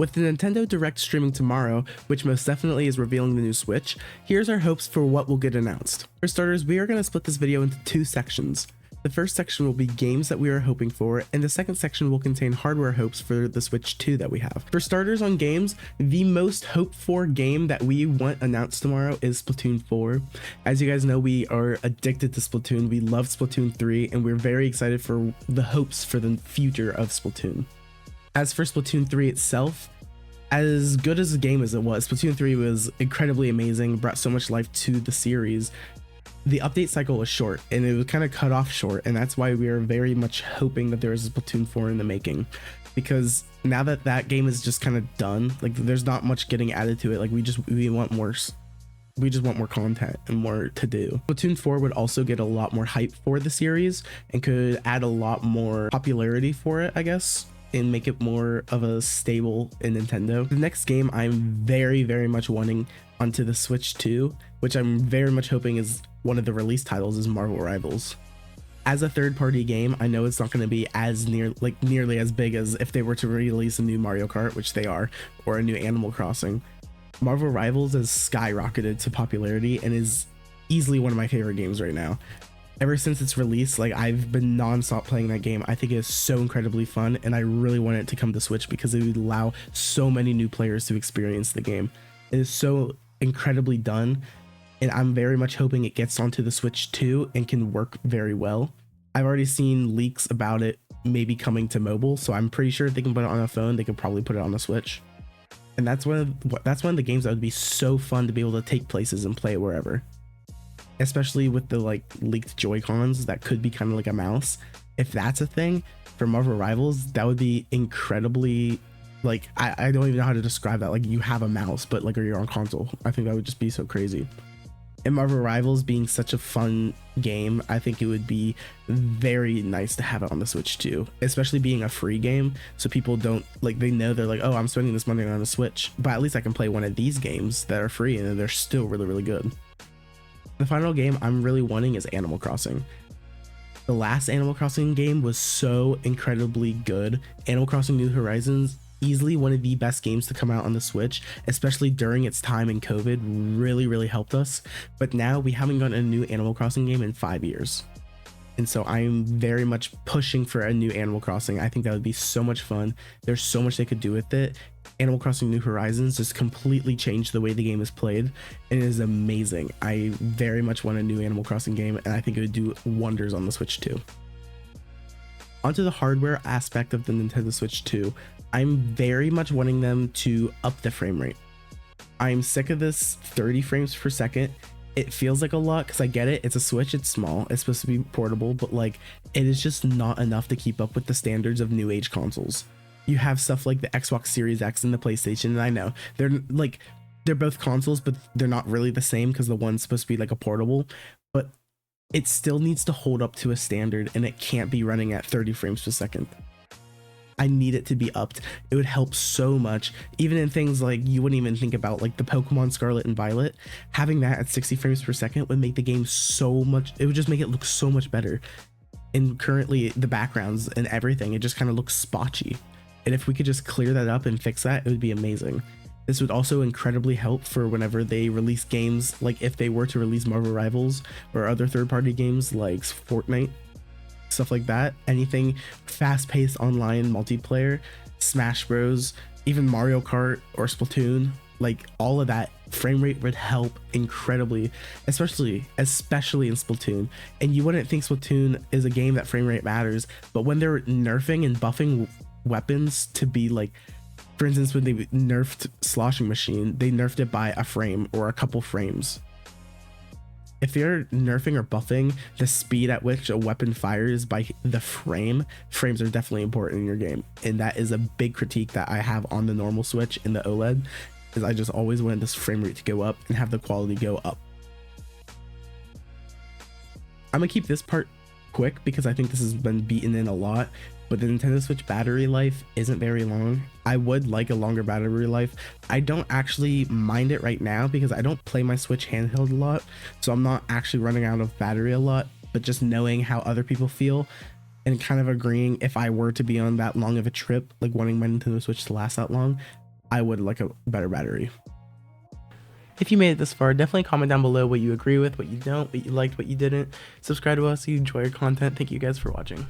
With the Nintendo Direct streaming tomorrow, which most definitely is revealing the new Switch, here's our hopes for what will get announced. For starters, we are going to split this video into two sections. The first section will be games that we are hoping for, and the second section will contain hardware hopes for the Switch 2 that we have. For starters on games, the most hoped for game that we want announced tomorrow is Splatoon 4. As you guys know, we are addicted to Splatoon. We love Splatoon 3, and we're very excited for the hopes for the future of Splatoon. As for Splatoon 3 itself, as good as the game as it was, Splatoon 3 was incredibly amazing, brought so much life to the series. The update cycle was short, and it was kind of cut off short, and that's why we are very much hoping that there is a Splatoon 4 in the making. Because now that that game is just kind of done, like there's not much getting added to it. Like we just want more content and more to do. Splatoon 4 would also get a lot more hype for the series and could add a lot more popularity for it, I guess, and make it more of a stable in Nintendo. The next game I'm very much wanting onto the Switch 2, which I'm very much hoping is one of the release titles, is Marvel Rivals. As a third-party game, I know it's not going to be as nearly as big as if they were to release a new Mario Kart, which they are, or a new Animal Crossing. Marvel Rivals has skyrocketed to popularity and is easily one of my favorite games right now. Ever since its release, like I've been non-stop playing that game. I think it is so incredibly fun, and I really want it to come to Switch because it would allow so many new players to experience the game. It is so incredibly done, and I'm very much hoping it gets onto the Switch 2 and can work very well. I've already seen leaks about it maybe coming to mobile, so I'm pretty sure if they can put it on a phone, they could probably put it on the Switch. And that's one of the games that would be so fun to be able to take places and play it wherever. Especially with the like leaked Joy-Cons that could be kind of like a mouse. If that's a thing for Marvel Rivals, that would be incredibly, like, I don't even know how to describe that. Like you have a mouse, but like you're on console. I think that would just be so crazy. And Marvel Rivals being such a fun game, I think it would be very nice to have it on the Switch too, especially being a free game. So people don't like, they know they're like, oh, I'm spending this money on a Switch, but at least I can play one of these games that are free and they're still really good. The final game I'm really wanting is Animal Crossing. The last Animal Crossing game was so incredibly good. Animal Crossing New Horizons, easily one of the best games to come out on the Switch, especially during its time in COVID, really helped us. But now we haven't gotten a new Animal Crossing game in 5 years. And so I'm very much pushing for a new Animal Crossing. I think that would be so much fun. There's so much they could do with it. Animal Crossing New Horizons just completely changed the way the game is played, and it is amazing. I very much want a new Animal Crossing game, and I think it would do wonders on the Switch 2. Onto the hardware aspect of the Nintendo Switch 2, I'm very much wanting them to up the frame rate. I'm sick of this 30 frames per second. It feels like a lot because I get it, it's a Switch, it's small, it's supposed to be portable, but like it is just not enough to keep up with the standards of new age consoles. You have stuff like the Xbox Series X and the PlayStation, and I know they're both consoles, but they're not really the same because the one's supposed to be like a portable, but it still needs to hold up to a standard, and it can't be running at 30 frames per second. I need it to be upped. It would help so much, even in things like you wouldn't even think about, like the Pokemon Scarlet and Violet. Having that at 60 frames per second would make the game so much, it would just make it look so much better. And currently the backgrounds and everything, it just kind of looks spotchy. And if we could just clear that up and fix that, it would be amazing. This would also incredibly help for whenever they release games, like if they were to release Marvel Rivals or other third-party games like Fortnite, stuff like that. Anything fast-paced online multiplayer, Smash Bros, even Mario Kart or Splatoon, like all of that, frame rate would help incredibly, especially in Splatoon. And you wouldn't think Splatoon is a game that frame rate matters, but when they're nerfing and buffing weapons to be like, for instance, when they nerfed Sloshing Machine, they nerfed it by a frame or a couple frames. If you're nerfing or buffing the speed at which a weapon fires by the frames are definitely important in your game. And that is a big critique that I have on the normal Switch and the OLED, is I just always wanted this frame rate to go up and have the quality go up. I'm gonna keep this part quick because I think this has been beaten in a lot, but the Nintendo Switch battery life isn't very long. I would like a longer battery life. I don't actually mind it right now because I don't play my Switch handheld a lot, so I'm not actually running out of battery a lot, but just knowing how other people feel and kind of agreeing if I were to be on that long of a trip, like wanting my Nintendo Switch to last that long, I would like a better battery. If you made it this far, definitely comment down below what you agree with, what you don't, what you liked, what you didn't. Subscribe to us so you enjoy our content. Thank you guys for watching.